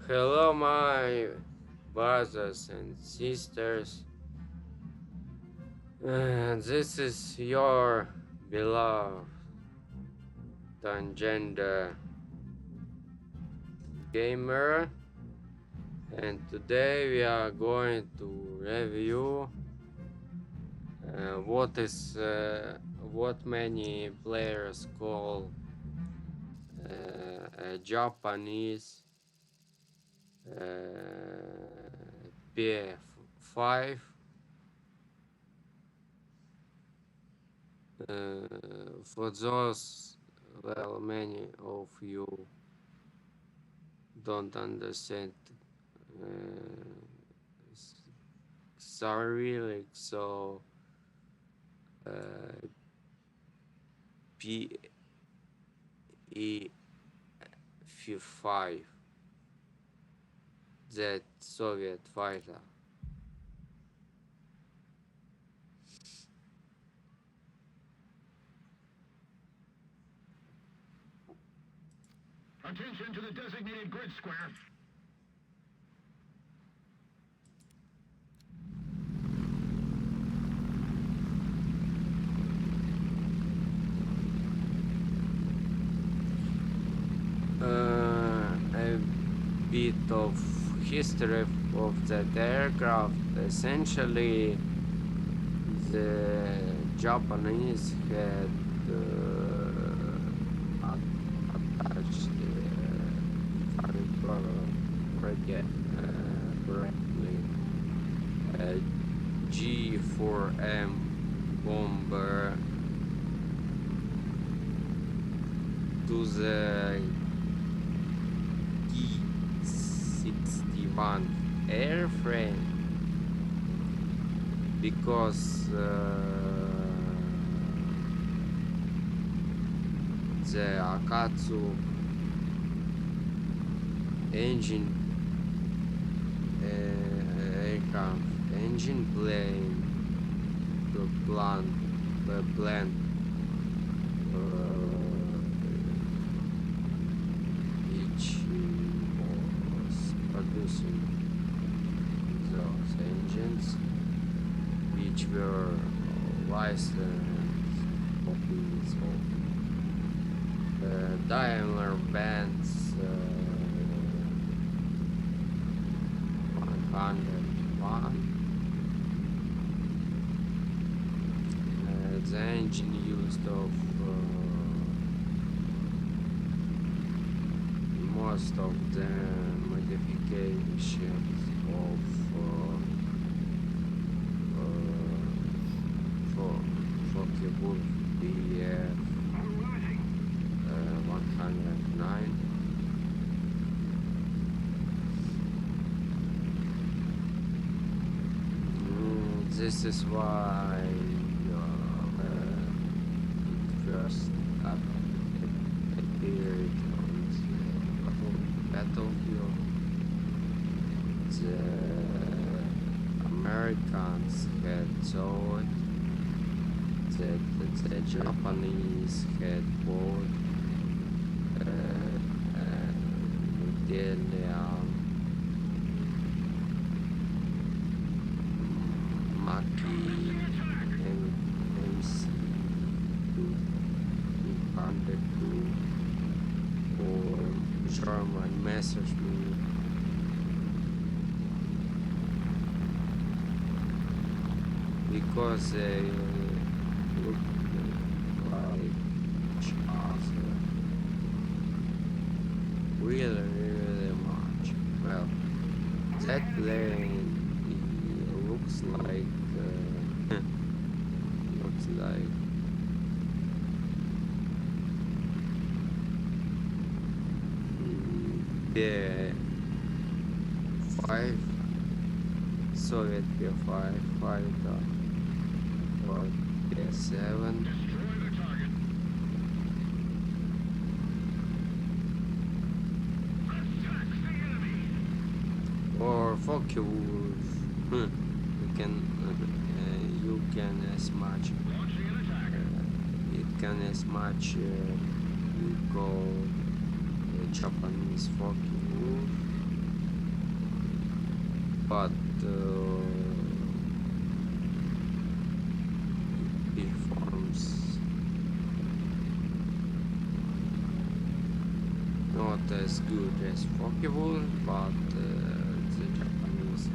Hello, my brothers and sisters. This is your beloved Tangenda Gamer, and today we are going to review what many players call a Japanese PF5. For those, well, many of you don't understand Cyrillic, so PE5, that Soviet fighter. Attention to the designated grid square. A bit of history of that aircraft. Essentially, the Japanese had attached, if I forget correctly, a G4M bomber to the T-61 airframe because the Akatsu engine aircraft engine plane the plant which was producing those engines, which were licensed copies of Daimler-Benz 101. The engine used of most of the modifications of Focke-Wulf BF 109. This is why it first appeared on the battlefield. The Americans had thought that the Japanese had bought medallion Maki MC 202 or German Messerschmitt. Because they look like each other really much. Well, that plane looks like looks like the 5 Soviet P5 fighter or P7. Destroy the target. Attack the enemy. Or Focke-Wulf. You can as much Launching an attack. it can as much you call the Japanese Focke-Wulf but it performs not as good as Pokeball, but the Japanese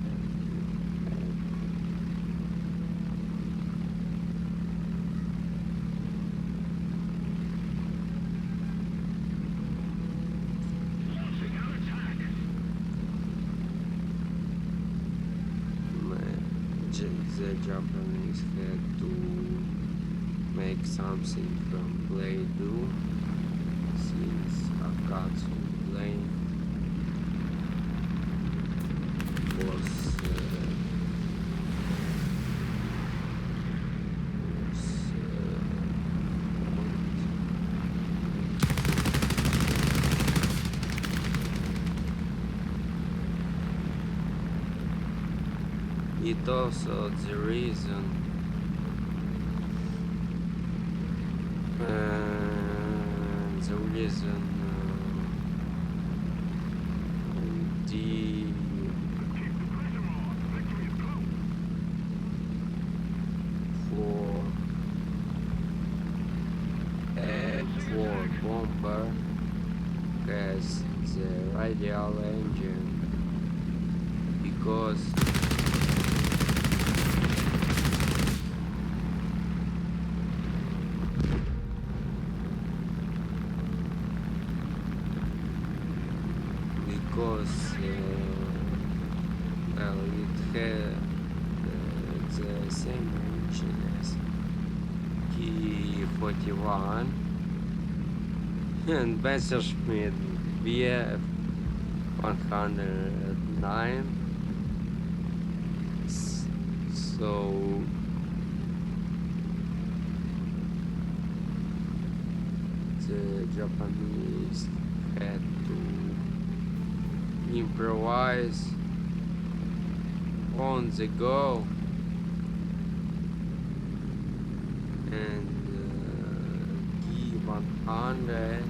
Launching out attack. the Japanese had to make something from Blade Do, since Akatsu Blade was it also the reason the Keep the pressure on. Victory is close. for bomber has the radial engine because well, it had the same engine as T41 and Messerschmitt VF 109. So the Japanese had to improvise on the go, and T100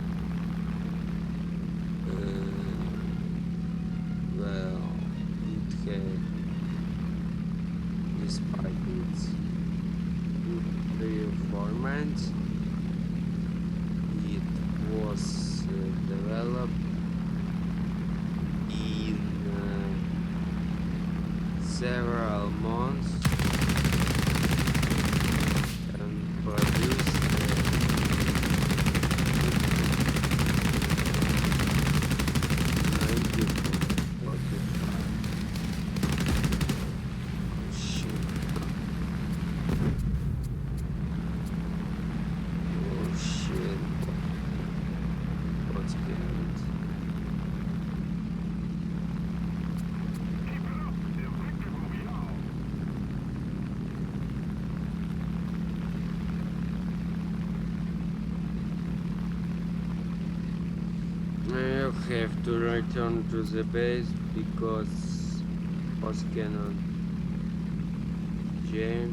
well, it had, despite its good performance, it was developed in several months and produced 1945. Shit. Oh shit. What's behind? Keep it up. The victory will be ours. You have to return to the base because boss cannot jam.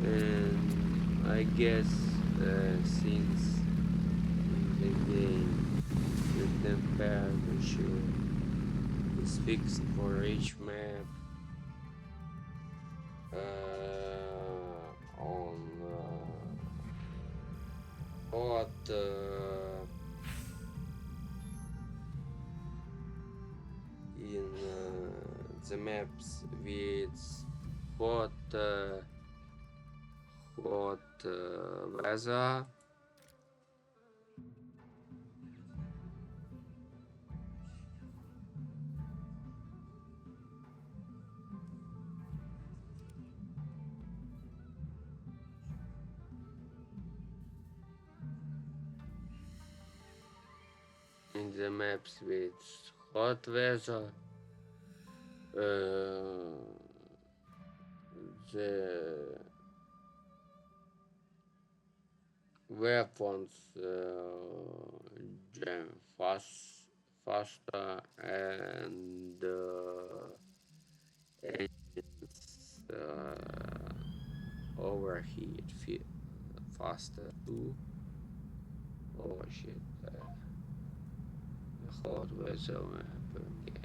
And I guess since in the game the temperature is fixed for each map on hot in the maps with hot weather. In the maps with hot weather, the weapons jam faster, and engines overheat faster too. Oh shit, the hot weather map again.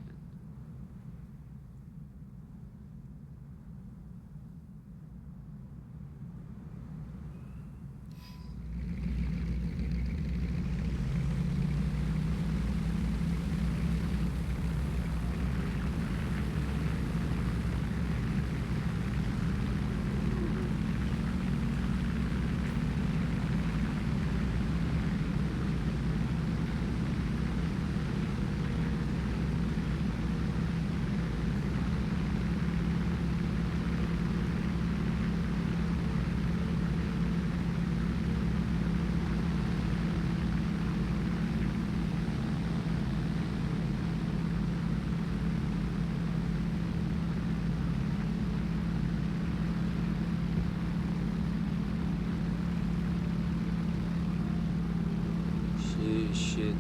Shit.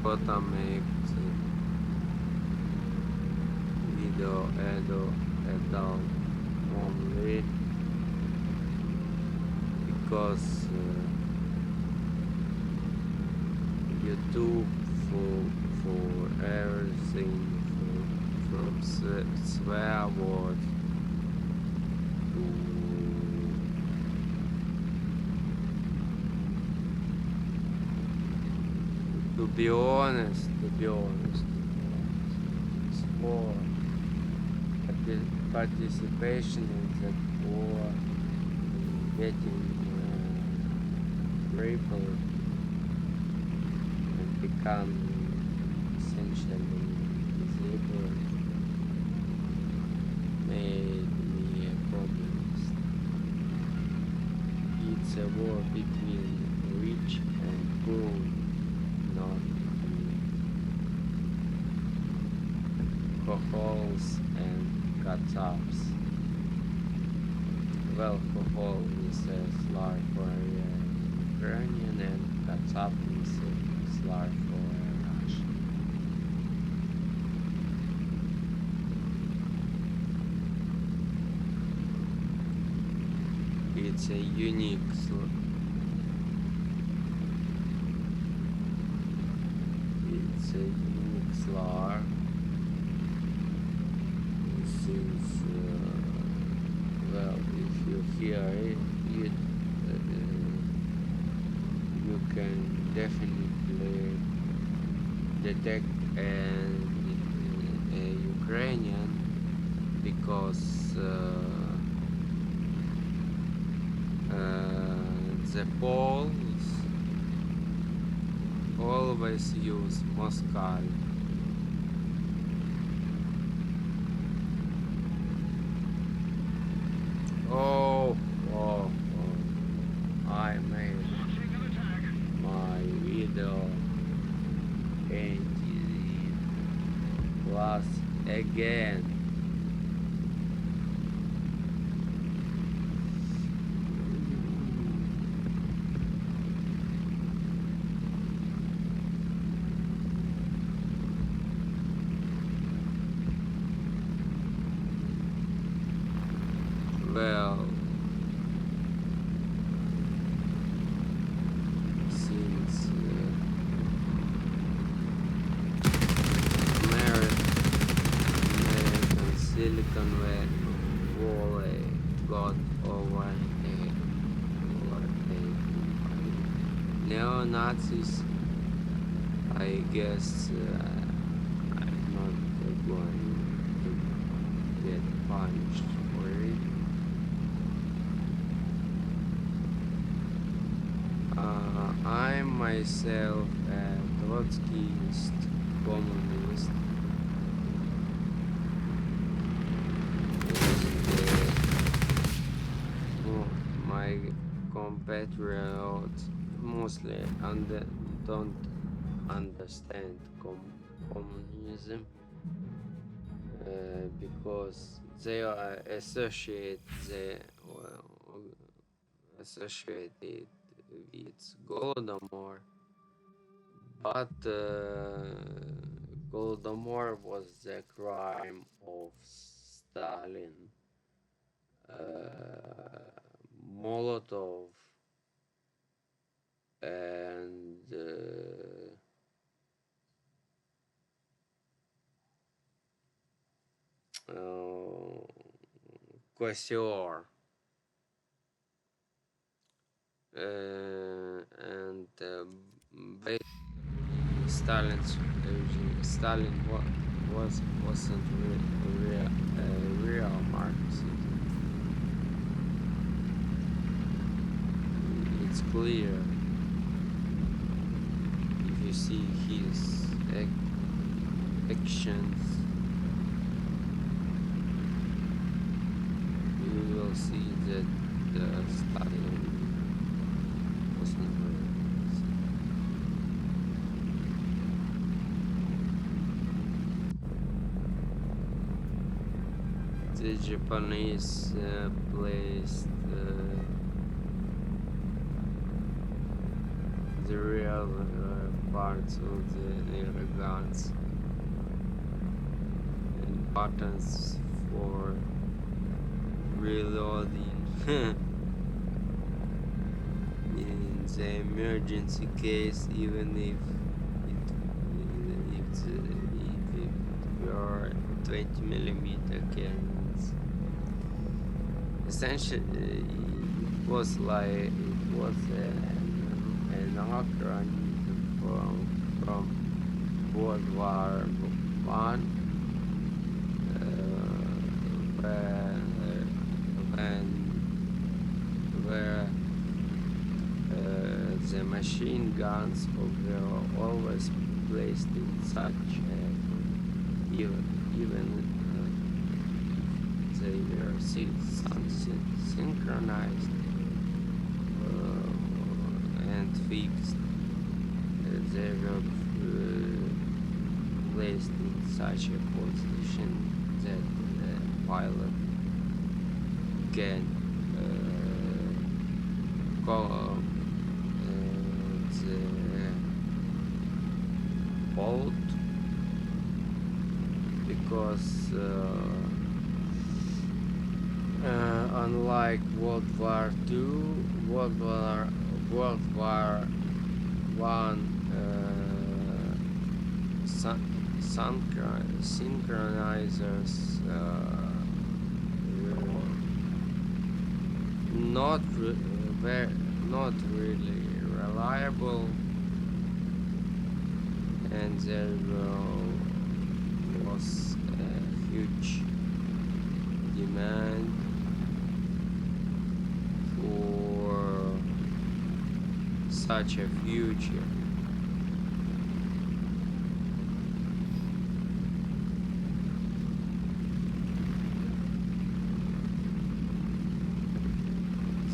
But I make the video adult only because YouTube for everything from swear word to be honest, it's for participation in that war, getting crippled and become essentially disabled made me a communist. It's a war between rich and poor, not Khokhals and Katsabs. Well, Khokhol is a slur for Ukrainian and Katsab is a slur for Russian. It's a unique slur. It's a unique slur since, well, if you hear it, you can definitely detect a Ukrainian because the Poles always use Moscow. Oh, I made Launching an attack. my video 80 plus again. Well, since American Silicon Valley got overtaken by neo-Nazis, I guess I'm not going to get punished for it. I myself a Trotskyist communist. My compatriots mostly don't understand communism because they are associated with Golodomor, but Holodomor was the crime of Stalin. Molotov and Quasar and basically wasn't real Marxism. It's clear if you see his actions. You will see that Stalin wasn't real. The Japanese placed the real parts of the air guns and buttons for reloading in the emergency case, even if it were 20mm cannons. Essentially, it was an acronym from World War One, where the machine guns were always placed in such even they were synchronized and fixed. They were placed in such a position that the pilot can call the boat, because unlike World War II, World War One synchronizers not really reliable, and there was a huge demand for such a future.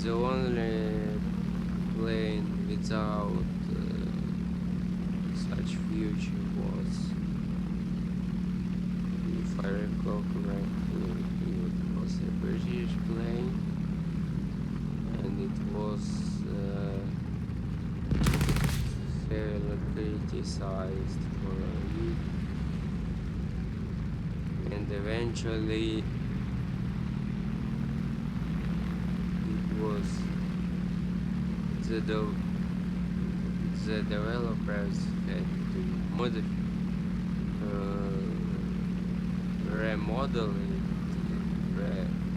The only plane without such future was, if I recall correctly, it was a British plane, and it was heavily criticized for it, and eventually was the developers had to remodel it,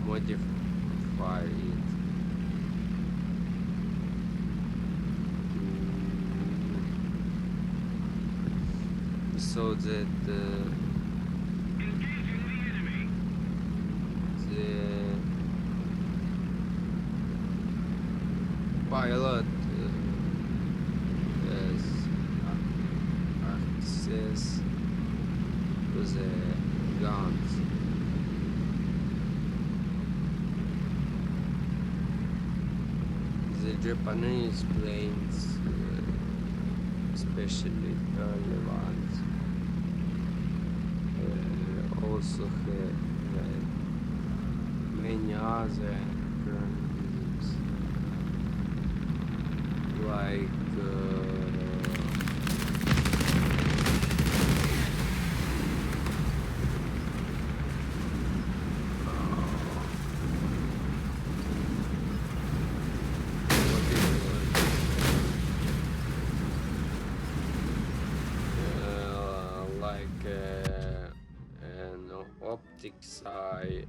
modify it so that Engaging the enemy. the pilot has access to the guns. The Japanese planes, especially early ones, also had many other mechanisms like an optic side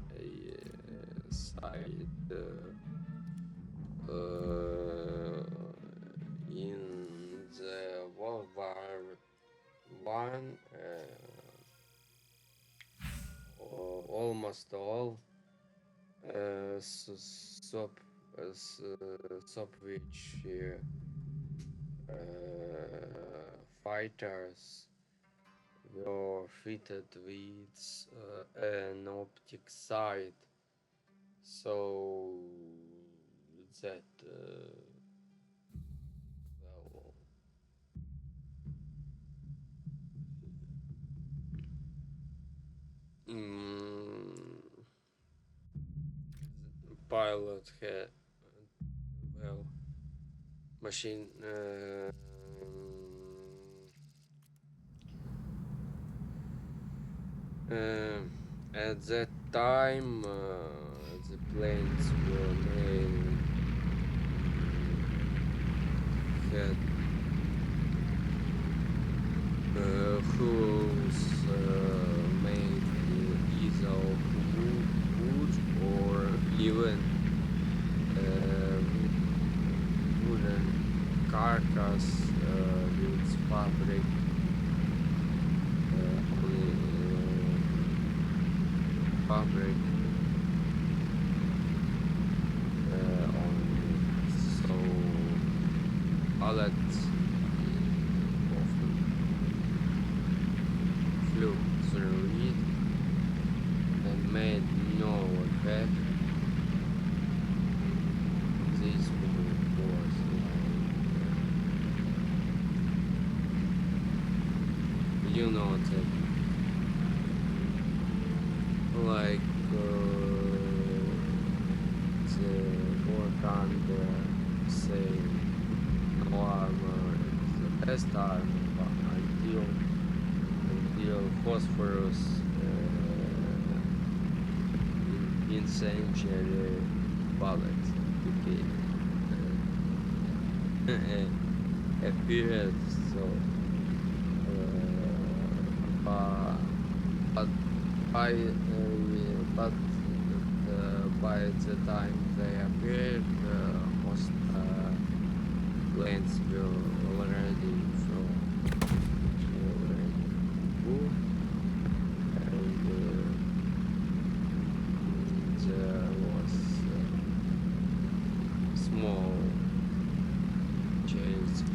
in the World War One. Almost all Sopwith fighters were fitted with an optic sight, so that well, mm, the pilot had well machine. At that time, the planes were made had hulls made either of wood or even wooden carcass with fabric fabric on it. So pilots often flew through it and made no effect. This was like you know that like the work under say no armor is the best armor but until phosphorus incendiary bullets became appeared so but by the time they appeared, most planes were already from wood, and there was small chance of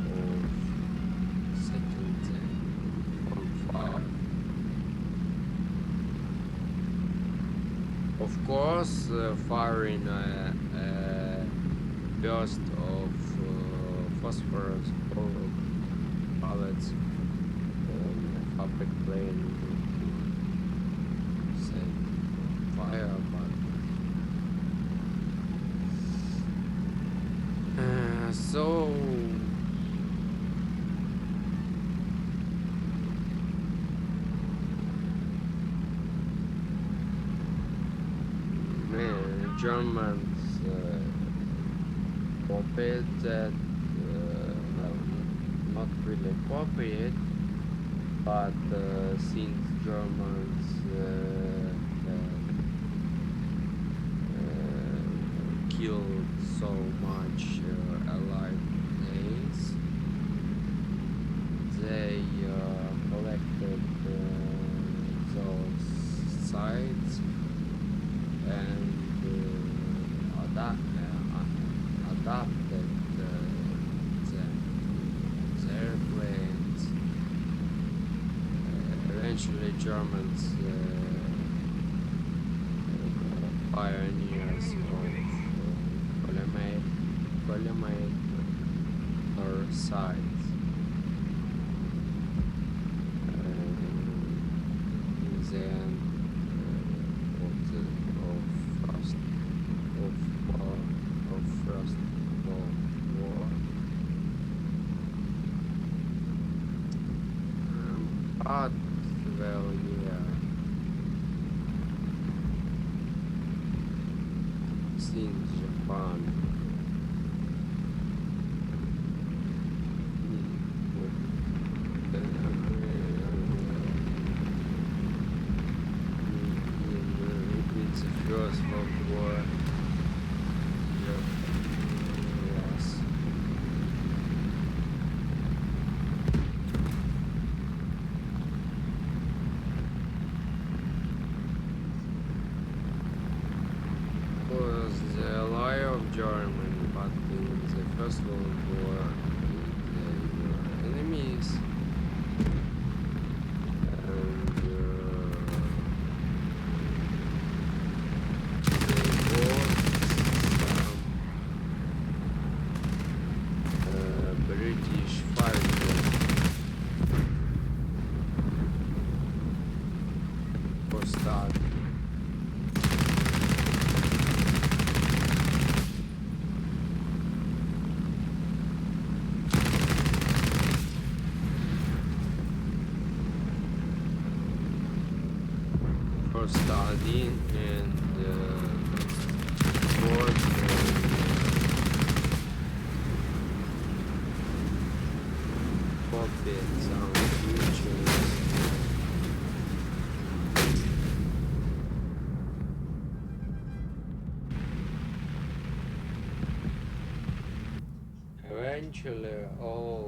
setting them on fire. Of course, firing a burst of phosphorus bullets on a fabric plane set fire, but so Germans copied that, well, not really copied, but since Germans killed so much Allied planes, they collected those sites and adapted the airplanes. Eventually, Germans pioneers of polymer sites. In the end of First World War. But well, yeah, since Japan First World War, they were enemies, and they bought some British fighters for start. For studying and work and puppets on futures. Eventually, all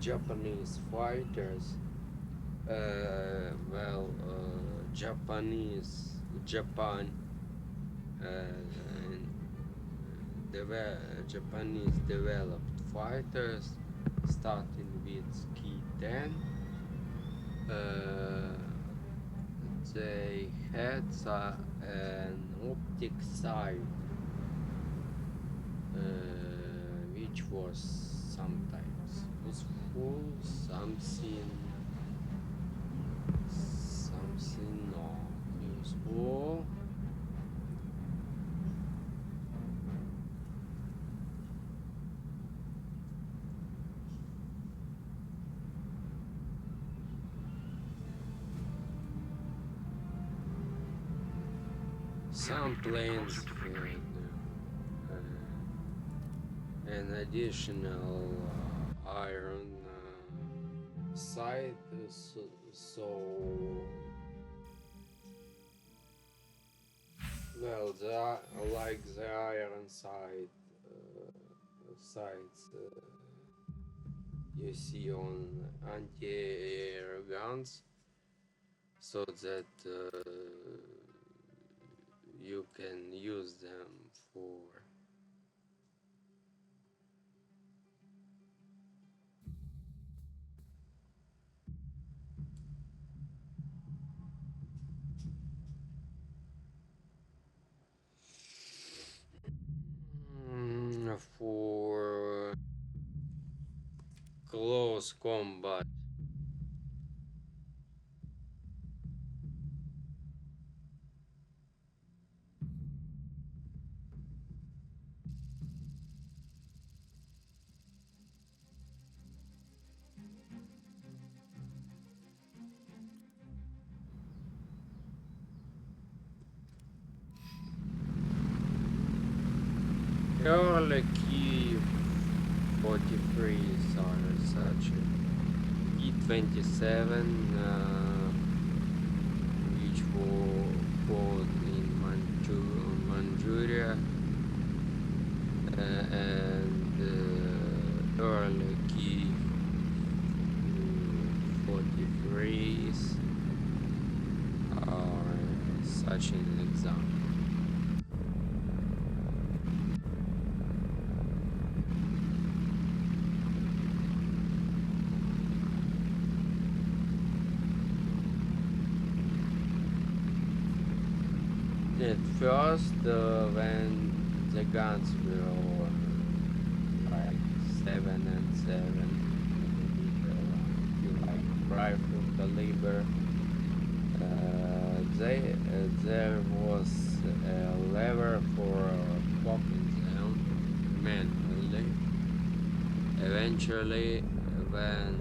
Japanese fighters, Japan, and Japanese developed fighters, starting with Ki-10. They had an optic sight, which was sometimes useful, something not useful. Some planes an additional iron sight, so well, like the iron sights you see on anti-air guns, so that you can use them for for close combat. Early Ki-43s are such. Ki-27, which fought in Manchuria, and early Ki-43s are such an example. At first, when the guns were like 7 and 7, like rifle caliber, there was a lever for popping them manually. Eventually, when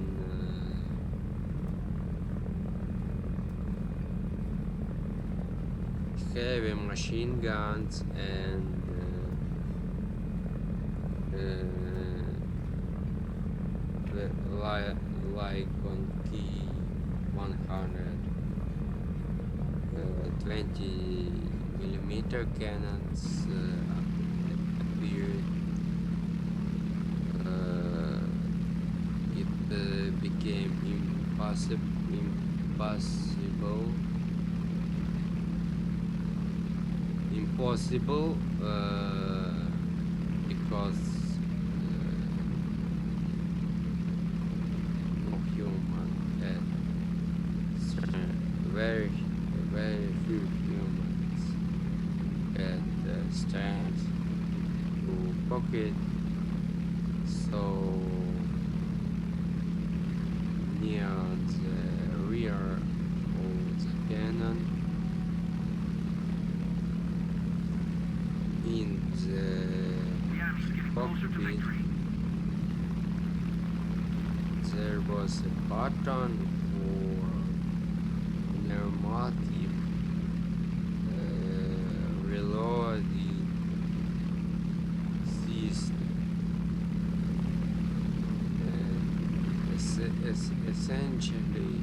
heavy machine guns and like on Ki-100, 20mm cannons appeared. It became impossible because cockpit, so near the rear of the cannon. In The enemy's getting the closer to cockpit, victory. there was a button for pneumatic reloading system. Essentially,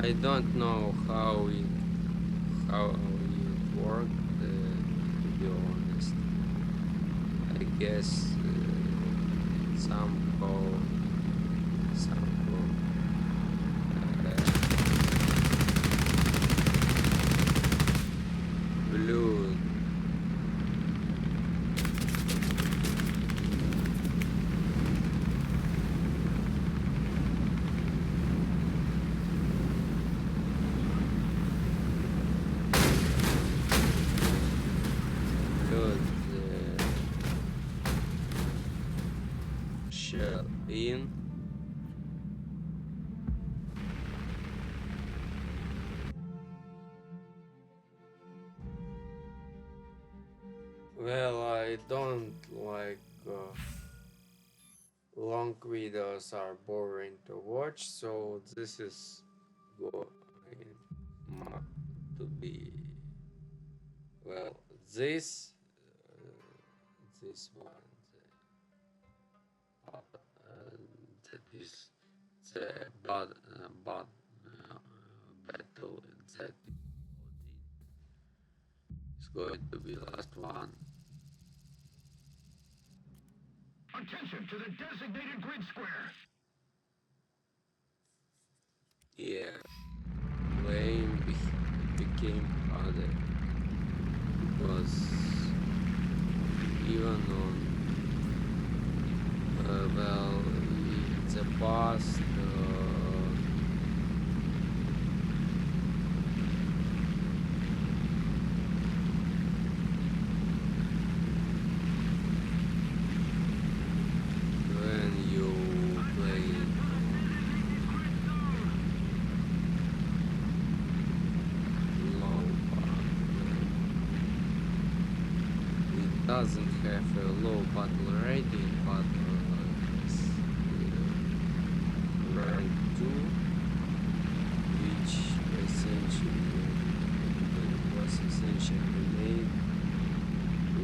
I don't know how it worked. To be honest, I guess somehow blue. Put the shell in. Well, I don't like long videos are boring to watch, so this is going to be, well, this one, that is the battle that is going to be last one. Attention to the designated grid square. Yeah, playing became harder because even on well, in the past when you play low it doesn't have a low battle rating, but rank 2, which essentially was essentially made to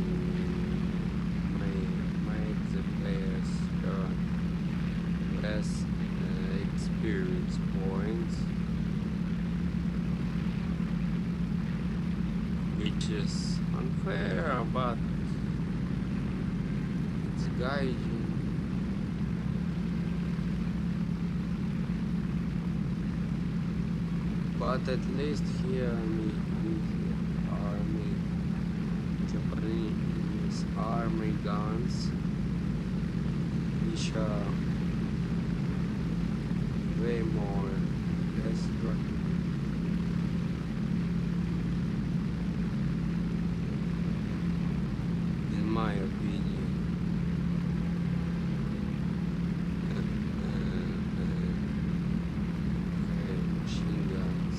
make the players earn less experience points, which is unfair, but it's guiding. But at least here Japanese army guns, which are way more destructive. In my opinion. Machine guns.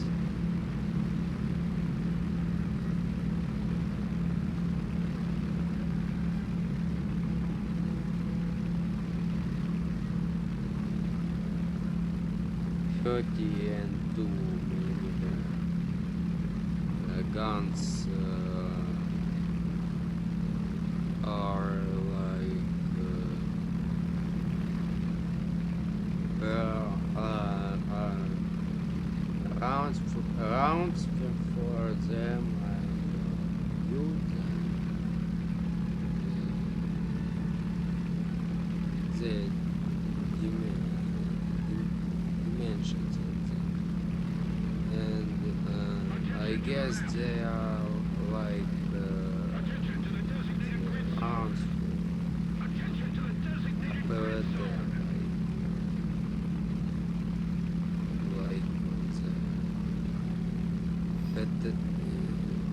And 2mm guns are like rounds for them and use the dimensions of them, and I guess they are like Attention to the designated grid zone. rounds Attention to the designated for grid zone.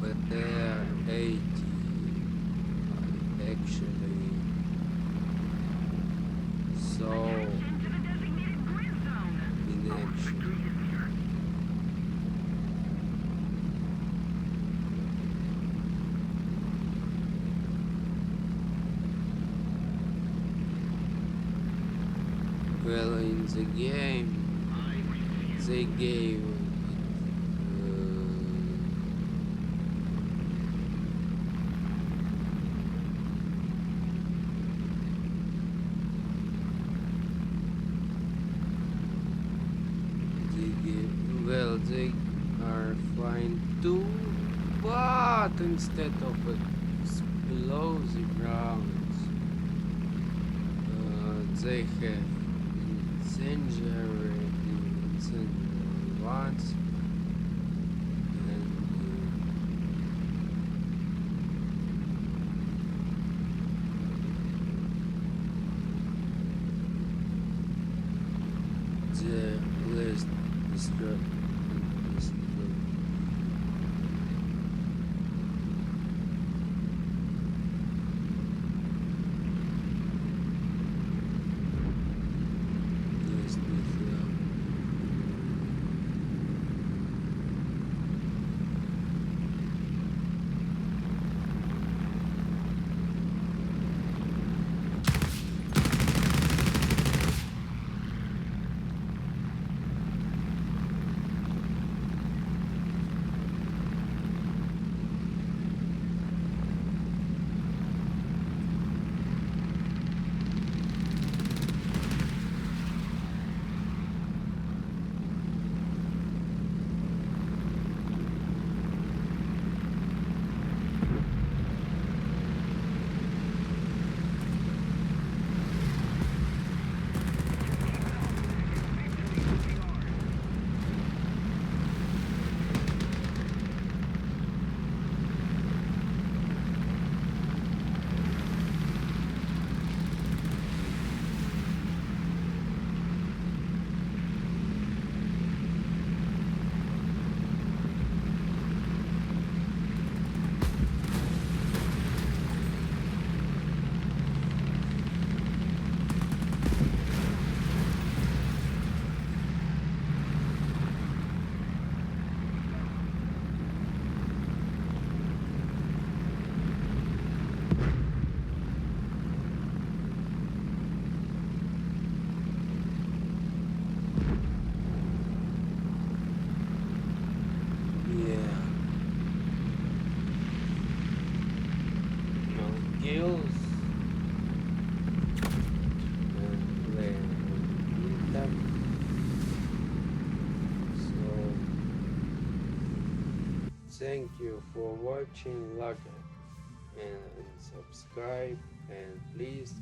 but they're 80 actually. So Into the designated grid zone. in action. Well, in the game, they gave they are fine too, but instead of explosive rounds, they have incendiary ones, and the less destructive. Kills and them. So thank you for watching, like and subscribe, and please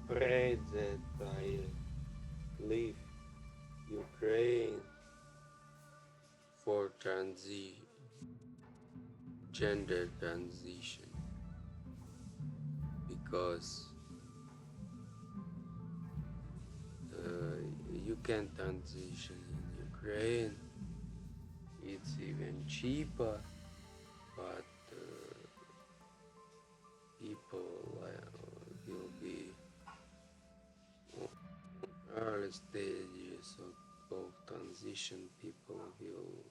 pray that I leave Ukraine for gender transition, because you can transition in Ukraine. It's even cheaper, but people will be early stages of transition. People will